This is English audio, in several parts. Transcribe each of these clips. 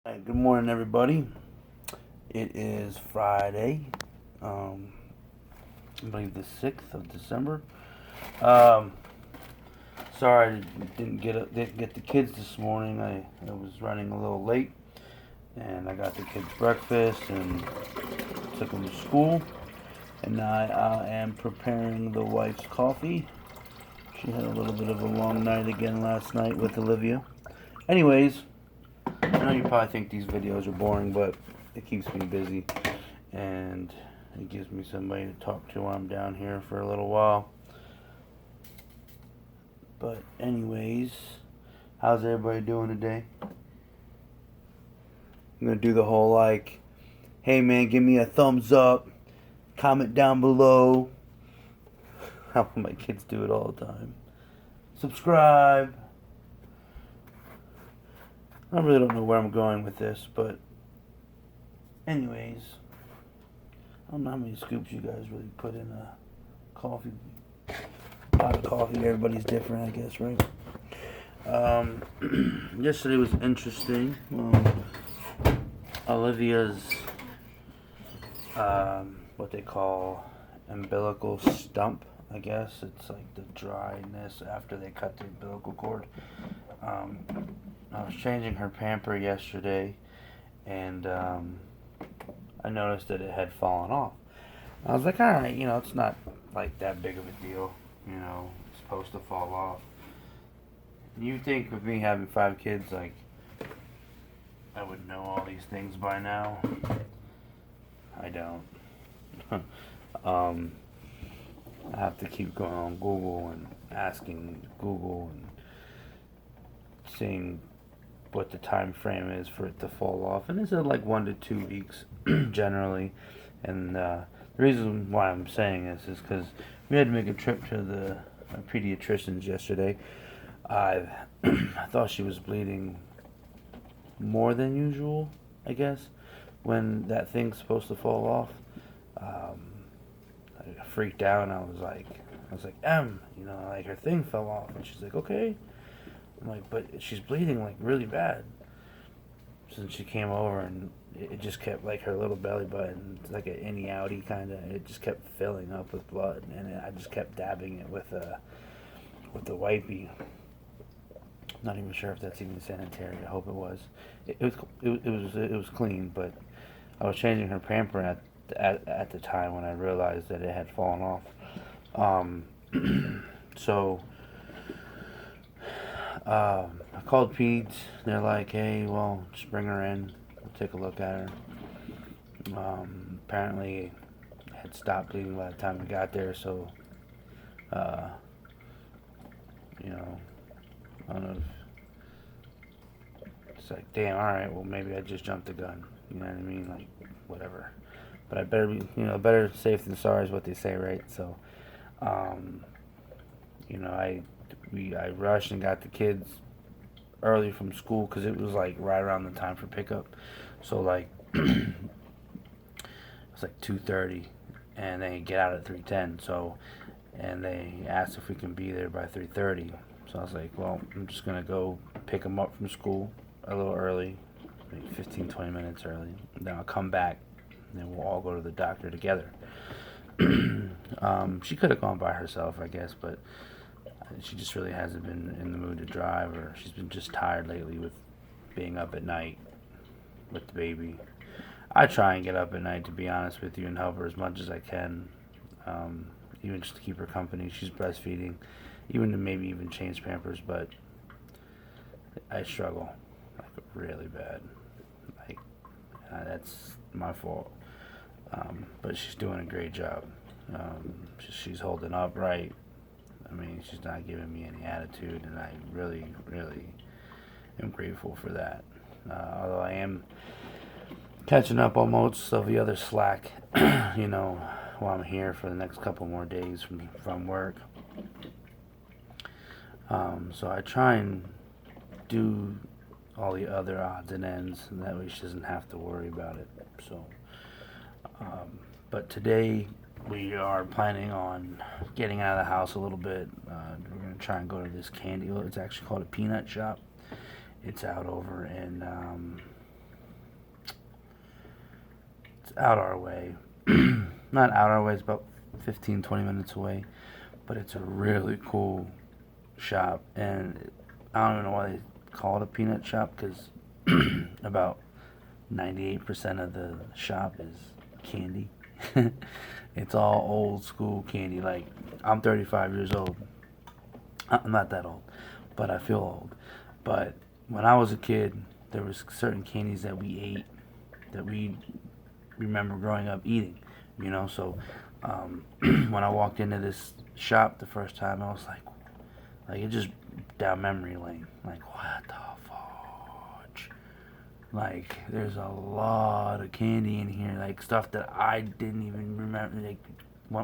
Hi, good morning, everybody. It is Friday, um, I believe the 6th of December. Um, Sorry I didn't get the kids this morning. I was running a little late, and I got the kids breakfast and took them to school. And now I am preparing the wife's coffee. She had a little bit of a long night again last night with Olivia. Anyways, I know you probably think these videos are boring, but it keeps me busy and it gives me somebody to talk to while I'm down here for a little while. But anyways, how's everybody doing today? I'm gonna do the whole like, hey man, give me a thumbs up, comment down below. How my kids do it all the time. Subscribe. I really don't know where I'm going with this, but anyways, I don't know how many scoops you guys really put in a coffee pot of coffee. Everybody's different, I guess, right? Yesterday was interesting. Olivia's what they call umbilical stump, I guess. It's like the dryness after they cut the umbilical cord. Um, I was changing her pamper yesterday, and I noticed that it had fallen off. I was like, all right, it's not like that big of a deal. It's supposed to fall off. You think with me having 5 kids, like, I would know all these things by now? I don't. um, I have to keep going on Google and asking Google and seeing what the time frame is for it to fall off. And it's like 1 to 2 weeks generally. And the reason why I'm saying this is because we had to make a trip to the pediatrician's yesterday. I I thought she was bleeding more than usual, I guess, when that thing's supposed to fall off. Um, I freaked out and I was like, like her thing fell off, and she's like, okay. I'm like, but she's bleeding like really bad. Since she came over and it just kept like her little belly button, like an innie outie kind of. It just kept filling up with blood, and I just kept dabbing it with the wipey. Not even sure if that's even sanitary. I hope it was. It was clean, but I was changing her pamper at the time when I realized that it had fallen off. So I called Peds. They're like, hey, well, just bring her in. We'll take a look at her. Apparently, it had stopped bleeding by the time we got there, so uh, I don't know if it's like, damn, all right, well, maybe I just jumped the gun. You know what I mean? Like, whatever. But I better be, better safe than sorry is what they say, right? So, um, I rushed and got the kids early from school because it was like right around the time for pickup. So like it was like 2:30, and they get out at 3:10. So, and they asked if we can be there by 3:30. So I was like, well, I'm just gonna go pick them up from school a little early, maybe 15, 20 minutes early. Then I'll come back, and then we'll all go to the doctor together. She could have gone by herself, I guess, but she just really hasn't been in the mood to drive, or she's been just tired lately with being up at night with the baby. I try and get up at night, to be honest with you, and help her as much as I can, even just to keep her company. She's breastfeeding, even to maybe even change Pampers, but I struggle like really bad. Like that's my fault. But she's doing a great job. She's holding up right. I mean, she's not giving me any attitude, and I really, really am grateful for that. Although I am catching up on most of the other slack, while I'm here for the next couple more days from work. So I try and do all the other odds and ends, and that way she doesn't have to worry about it. So, but today we are planning on getting out of the house a little bit. We're going to try and go to this candy. It's actually called a peanut shop. It's out over in out our way. Not out our way, it's about 15, 20 minutes away. But it's a really cool shop. And I don't even know why they call it a peanut shop, because about 98% of the shop is candy. It's all old school candy. Like, I'm 35 years old. I'm not that old, but I feel old. But when I was a kid, there was certain candies that we ate that we remember growing up eating, So when I walked into this shop the first time, I was like it just down memory lane. Like, what the fudge? Like, there's a lot of candy in here, like stuff that I didn't even remember. Like,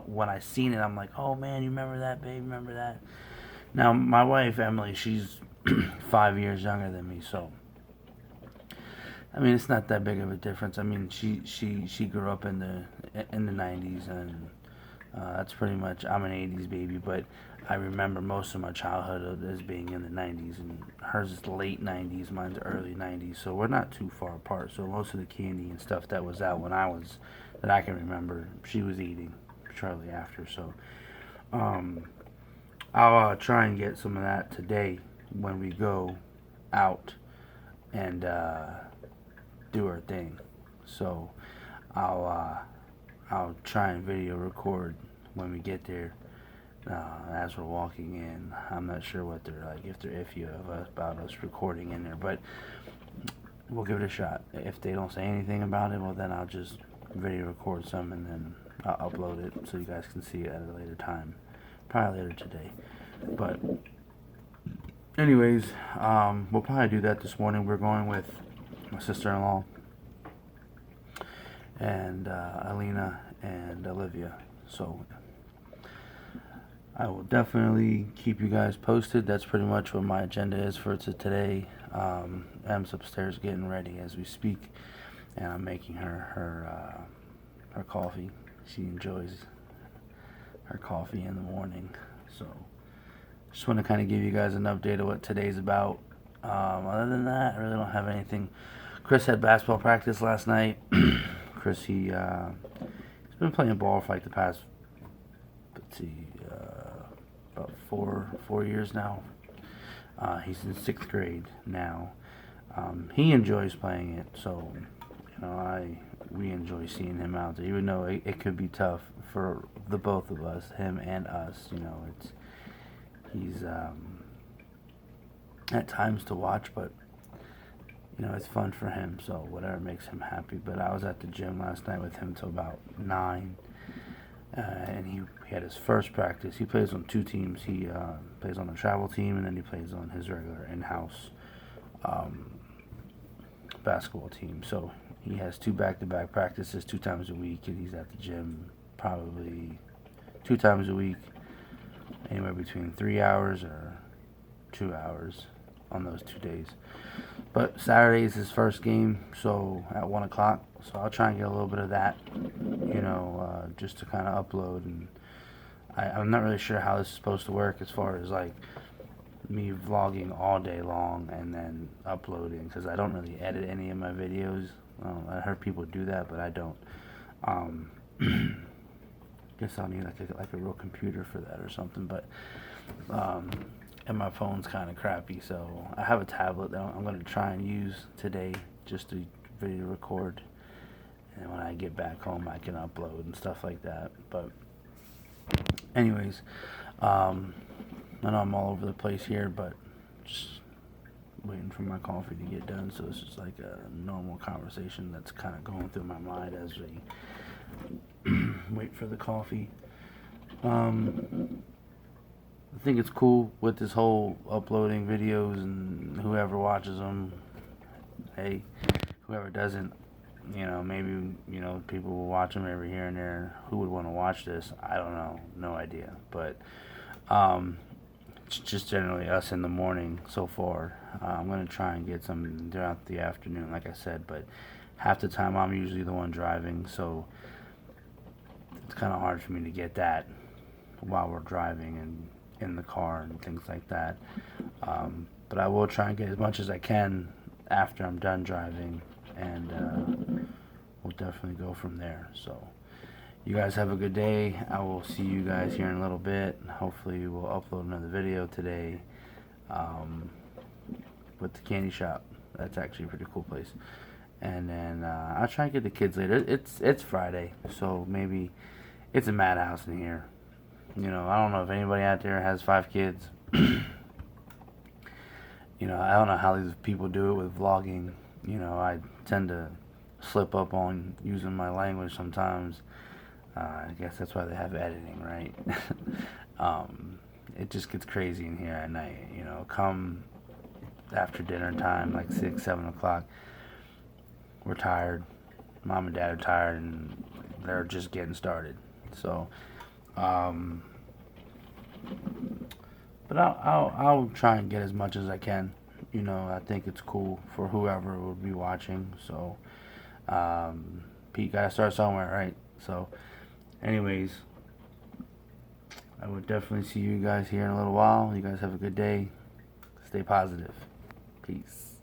when I seen it, I'm like, oh man, you remember that, babe? Remember that? Now, my wife Emily, she's 5 years younger than me, so I mean, it's not that big of a difference. I mean, she grew up in the 90s, and that's pretty much, I'm an 80s baby, but I remember most of my childhood as being in the 90s, and hers is late 90s, mine's early 90s, so we're not too far apart. So most of the candy and stuff that was out that I can remember, she was eating shortly after. So I'll try and get some of that today when we go out and do our thing. So I'll try and video record when we get there. As we're walking in, I'm not sure what they're like, if they're iffy about us recording in there, but we'll give it a shot. If they don't say anything about it, well, then I'll just video record some and then I'll upload it so you guys can see it at a later time, probably later today. But anyways, we'll probably do that this morning. We're going with my sister-in-law and Alina and Olivia, so I will definitely keep you guys posted. That's pretty much what my agenda is for today. Em's upstairs getting ready as we speak, and I'm making her coffee. She enjoys her coffee in the morning, so just want to kind of give you guys an update of what today's about. Other than that, I really don't have anything. Chris had basketball practice last night. Chris, he's been playing ball for like the past, about four years now. He's in 6th grade now. He enjoys playing it, so we enjoy seeing him out there, even though it could be tough for the both of us, him and us. He's at times to watch, but it's fun for him, so whatever makes him happy. But I was at the gym last night with him till about 9, and he had his first practice. He plays on 2 teams. He plays on a travel team, and then he plays on his regular in-house basketball team. So he has 2 back-to-back practices 2 times a week, and he's at the gym probably 2 times a week, anywhere between 3 hours or 2 hours on those 2 days. But Saturday is his first game, so at 1 o'clock. So I'll try and get a little bit of that, just to kind of upload. And I'm not really sure how this is supposed to work as far as like me vlogging all day long and then uploading, because I don't really edit any of my videos. I heard people do that, but I don't. Guess I'll need like a real computer for that or something. But and my phone's kind of crappy, so I have a tablet that I'm going to try and use today just to video record, and when I get back home I can upload and stuff like that. But anyways, I know I'm all over the place here, but just waiting for my coffee to get done, so it's just like a normal conversation that's kind of going through my mind as we wait for the coffee. I think it's cool with this whole uploading videos, and whoever watches them, hey, whoever doesn't, maybe, people will watch them every here and there. Who would want to watch this? I don't know. No idea. But it's just generally us in the morning so far. I'm going to try and get some throughout the afternoon, like I said, but half the time I'm usually the one driving, so it's kind of hard for me to get that while we're driving and in the car and things like that. But I will try and get as much as I can after I'm done driving, and we'll definitely go from there. So you guys have a good day. I will see you guys here in a little bit. Hopefully we'll upload another video today with the candy shop. That's actually a pretty cool place. And then I'll try and get the kids later. It's Friday, so maybe it's a madhouse in here. You know, I don't know if anybody out there has 5 kids. You know, I don't know how these people do it with vlogging. You know, I tend to slip up on using my language sometimes. I guess that's why they have editing, right? It just gets crazy in here at night. You know, come after dinner time, like 6, 7 o'clock, we're tired. Mom and Dad are tired, and they're just getting started. So, but I'll try and get as much as I can. You know, I think it's cool for whoever would be watching. So, Pete, gotta start somewhere, right? So, anyways, I would definitely see you guys here in a little while. You guys have a good day. Stay positive. Peace.